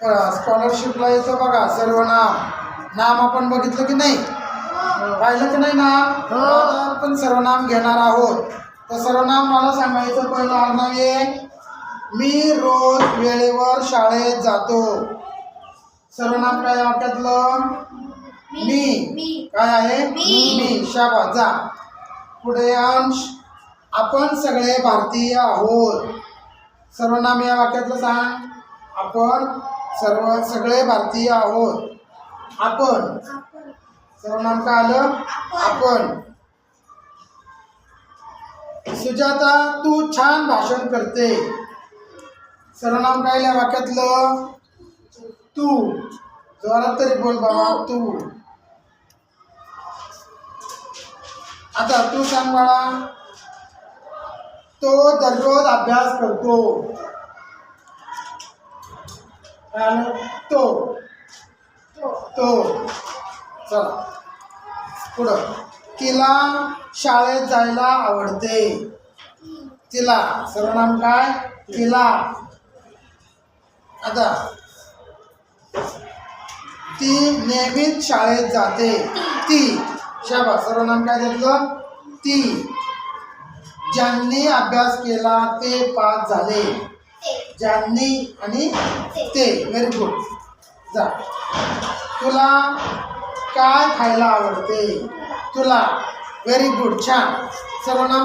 स्कॉलरशिपला येतं बघा सर्वनाम. नाम आपण बघितलं की नाही, पाहिलं की नाही नाम. आता आपण सर्वनाम घेणार आहोत. तर सर्वनाम मला सांगायचं पहिलं आडनाव आहे. मी रोज वेळेवर शाळेत जातो. सर्वनाम काय वाक्यातलं? मी. काय आहे? मी. शाबास, जा पुढे. अंश. आपण सगळे भारतीय आहोत. सर्वनाम या वाक्यातलं सांग. आपण सगळे भारतीय आहोत. आपण. सर्वनाम काय आलं? आपण. सुजाता तू छान भाषण करते. सर्वनाम काय या वाक्यातलं? तू. जोरात तरी बोल बाबा, तू. आता तू सांग बाळा. तो दररोज अभ्यास करतो. तो. चला पुढं. तिला शाळेत जायला आवडते. तिला. सर्वनाम काय? तिला. आता ती नेहमीच शाळेत जाते. ती. शाबास. सर्वनाम काय घेतलं? ती. ज्यांनी अभ्यास केला ते पास झाले. ज्यांनी आणि ते. Very good. जा. तुला काय खायला आवडते? तुला. व्हेरी गुड, छान. सर्वनाम